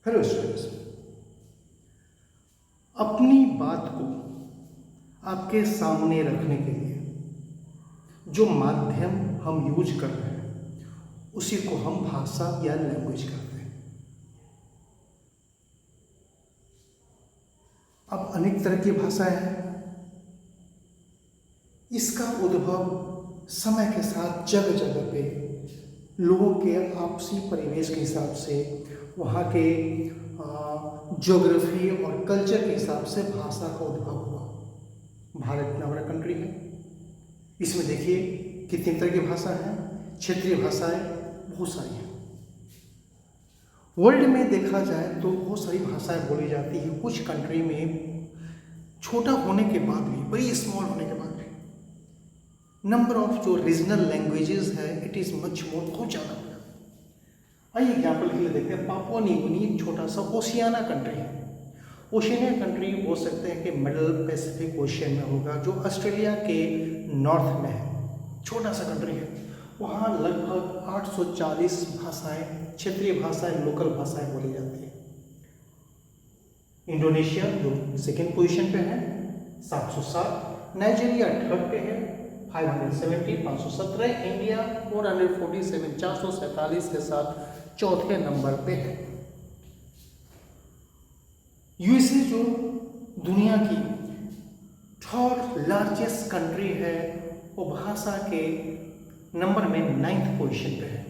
Hello students, अपनी बात को आपके सामने रखने के लिए जो माध्यम हम यूज कर रहे हैं उसी को हम भाषा या लैंग्वेज कहते हैं। अब अनेक तरह की भाषाएं हैं। इसका उद्भव समय के साथ जगह जगह पे लोगों के आपसी परिवेश के हिसाब से, वहाँ के ज्योग्राफी और कल्चर के हिसाब से भाषा का उद्भव हुआ। भारत इतना बड़ा कंट्री है, इसमें देखिए कितनी तरह की भाषा है। क्षेत्रीय भाषाएं बहुत सारी हैं। वर्ल्ड में देखा जाए तो बहुत सारी भाषाएं बोली जाती है। कुछ कंट्री में छोटा होने के बाद भी, बड़ी स्मॉल होने के बाद भी नंबर ऑफ जो रीजनल लैंग्वेजेस है इट इज़ मच मोर, बहुत ज़्यादा है। आइए एग्जाम्पल के लिए देखते हैं। पापुआ न्यू गिनी एक छोटा सा ओशियाना कंट्री है। ओशियाना कंट्री बोल सकते हैं कि मिडल पैसिफिक ओशियन में होगा, जो ऑस्ट्रेलिया के नॉर्थ में है। छोटा सा कंट्री है। वहाँ लगभग 840 भाषाएं, क्षेत्रीय भाषाएं, लोकल भाषाएं बोली जाती है। इंडोनेशिया जो सेकेंड पोजीशन पे है 707, नाइजीरिया थर्ड पे है 570, 517, इंडिया 447, 447 के साथ चौथे नंबर पे है। यूएसए जो दुनिया की थर्ड लार्जेस्ट कंट्री है, वो भाषा के नंबर में 9th पोजीशन पे है।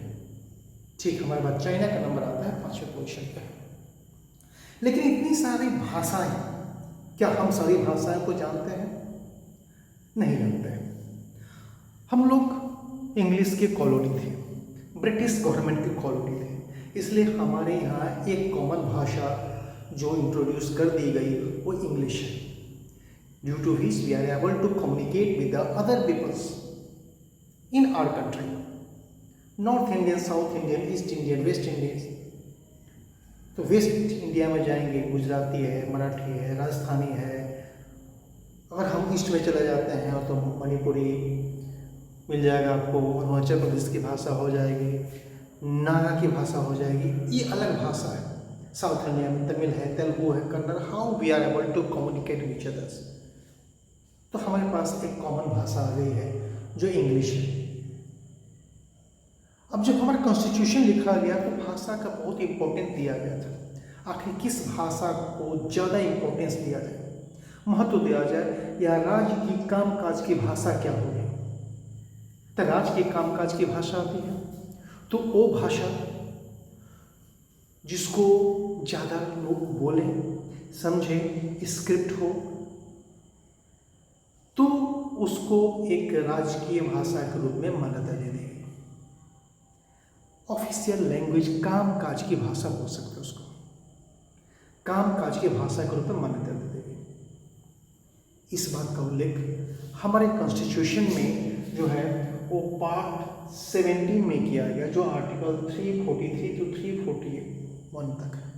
ठीक हमारे बाद चाइना का नंबर आता है 5वें पोजीशन पे है। लेकिन इतनी सारी भाषाएं, क्या हम सारी भाषाओं को जानते हैं? नहीं जानते हैं। हम लोग इंग्लिश के कॉलोनी थे, ब्रिटिश गवर्नमेंट की कॉलोनी थे, इसलिए हमारे यहाँ एक कॉमन भाषा जो इंट्रोड्यूस कर दी गई वो इंग्लिश है। Due to which we are able to communicate with the other peoples in our country. North Indian, south Indian, east Indian, west Indian. तो वेस्ट इंडिया में जाएंगे, गुजराती है, मराठी है, राजस्थानी है। अगर हम ईस्ट में चले जाते हैं तो मणिपुरी मिल जाएगा आपको, अरुणाचल प्रदेश की भाषा हो जाएगी, नागा की भाषा हो जाएगी। ये अलग भाषा है। साउथ इंडिया में तमिल है, तेलुगु है, Kannada. How we are able to communicate with each others. तो हमारे पास एक कॉमन भाषा आ गई है जो इंग्लिश है। अब जब हमारा कॉन्स्टिट्यूशन लिखा गया तो भाषा का बहुत इंपॉर्टेंस दिया गया था। आखिर किस भाषा को ज़्यादा इंपॉर्टेंस दिया जाए, महत्व दिया जाए, या राज्य की कामकाज की भाषा क्या होगी? तो राज्य की कामकाज की भाषा आती है तो वो भाषा जिसको ज़्यादा लोग बोले, समझे, स्क्रिप्ट हो, तो उसको एक राजकीय भाषा के रूप में मान्यता दे देगी। ऑफिशियल लैंग्वेज, कामकाज की भाषा बोल सकते हैं उसको, कामकाज की भाषा के रूप में मान्यता दे देगी। इस बात का उल्लेख हमारे कॉन्स्टिट्यूशन में जो है वो पार्ट 17 में किया गया, जो आर्टिकल 343 to 341 तक है।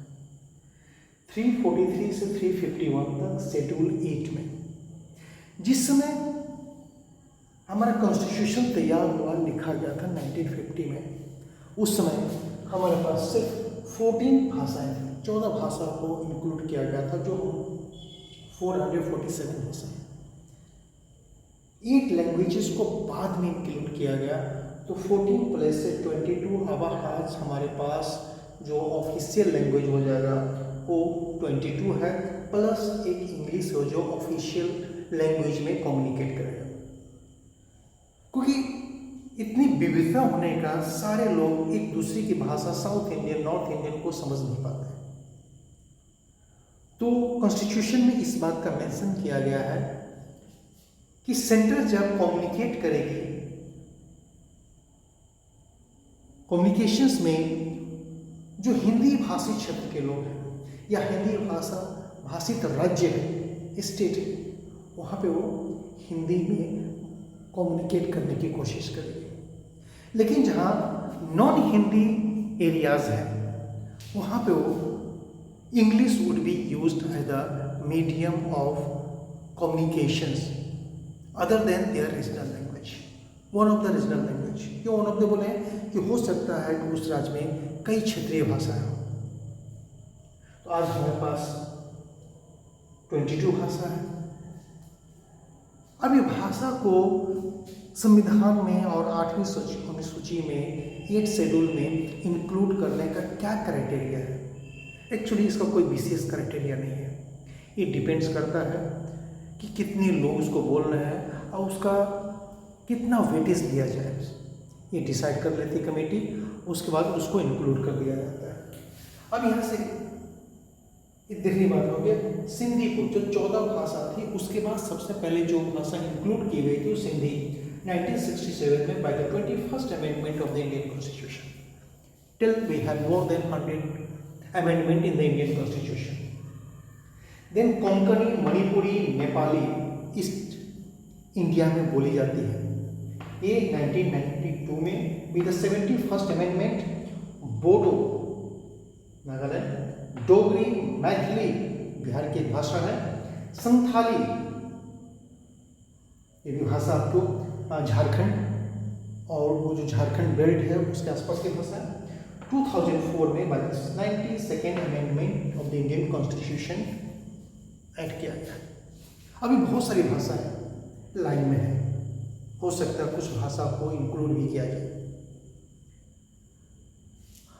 343 से 351 तक शेड्यूल 8 में। जिस समय हमारा कॉन्स्टिट्यूशन तैयार हुआ, लिखा गया था 1950 में, उस समय हमारे पास सिर्फ 14 भाषाएं थी। 14 भाषा को इंक्लूड किया गया था, जो 447 भाषाएं। 8 लैंग्वेजेस को बाद में इंक्लूड किया गया, तो 14 प्लस से 22। अब आज हमारे पास जो ऑफिशियल लैंग्वेज हो जाएगा वो 22 है, प्लस एक इंग्लिश हो जो ऑफिशियल लैंग्वेज में कम्युनिकेट करेगा। क्योंकि इतनी विविधता होने का सारे लोग एक दूसरे की भाषा, साउथ इंडियन, नॉर्थ इंडियन को समझ नहीं पाते। तो कॉन्स्टिट्यूशन में इस बात का मेंशन किया गया है कि सेंटर जब कम्युनिकेट करेगी, कम्युनिकेशंस में जो हिंदी भाषी क्षेत्र के लोग हैं या हिंदी भाषा भाषित राज्य है, स्टेट है, वहाँ पे वो हिंदी में कम्युनिकेट करने की कोशिश करेगी। लेकिन जहाँ नॉन हिंदी एरियाज हैं वहाँ पे वो English would be used as the medium of communications other than their regional language, one of the regional language. क्यों वन ऑफ द बोले कि हो सकता है कि उस राज्य में कई क्षेत्रीय भाषाएं हों। आज हमारे पास 22 भाषा है। अब ये भाषा को संविधान में और 8वीं सूची में 8 शेड्यूल में इंक्लूड करने का क्या क्राइटेरिया है? एक्चुअली इसका कोई विशेष क्राइटेरिया नहीं है। ये डिपेंड्स करता है कि कितने लोग उसको बोल रहे हैं और उसका कितना वेटेज दिया जाए, ये डिसाइड कर लेती कमेटी। उसके बाद उसको इंक्लूड कर दिया जाता है। अब यहाँ से देखने बात हो गया सिंधी को, जो 14 भाषा थी उसके बाद सबसे पहले जो भाषा इंक्लूड की गई थी वो सिंधी 1967 में by the 21st amendment of the Indian constitution. Till we have more than 100 amendment in the Indian constitution. Then Konkani, Manipuri, Nepali east India में बोली जाती है। ये 1992 में with the 71st amendment Bodo, Nagaland, Dogri, Maithili Bihar की भाषा है, संथाली ये भी भाषा आपको झारखंड और वो जो झारखंड बेल्ट है उसके आसपास की भाषा है। 2004 में by the 92nd amendment of the Indian constitution add किया गया। अभी बहुत सारी भाषाएं लाइन में है, हो सकता है कुछ भाषा को इंक्लूड भी किया जाए।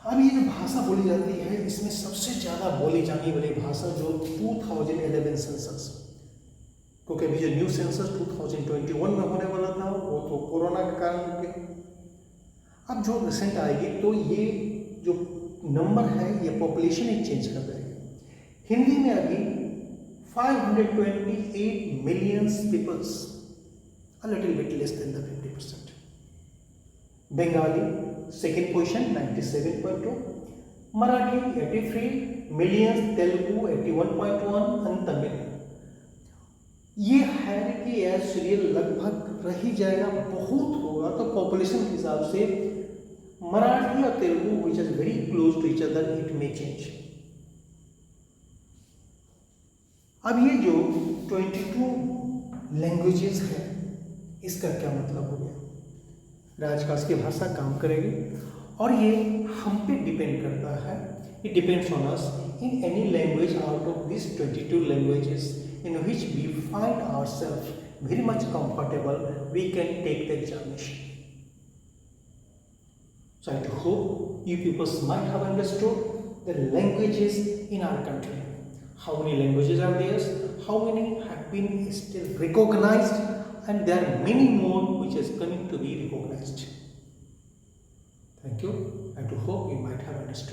अब ये जो भाषा बोली जाती है इसमें सबसे ज़्यादा बोली जाने वाली भाषा जो 2011 सेंसस, क्योंकि अभी जो न्यू सेंसस 2021 में होने वाला था वो तो कोरोना के कारण के, अब जो रिसेंट आएगी तो ये जो नंबर है ये पॉपुलेशन ही चेंज कर देगी। हिंदी में अभी 528 million peoples, a little bit less than the 50%. Bengali second position 97.2, Marathi 83 million, Telugu 81.1 and Tamil ये है कि यह सीरियल लगभग रह ही जाएगा, बहुत होगा तो पॉपुलेशन के हिसाब से मराठी और Telugu which is very close to each other it may change. अब ये जो 22 लैंग्वेजेस है इसका क्या मतलब हो गया? राजकाज की भाषा काम करेगी और ये हम पे डिपेंड करता है। It depends on us in any language out of this 22 languages in which we find ourselves very much comfortable, we can take the examination. So I hope you people might have understood the languages in our country. How many languages are there? How many have been still recognized? And there are many more which is coming to be recognized. Thank you. I do hope you might have understood.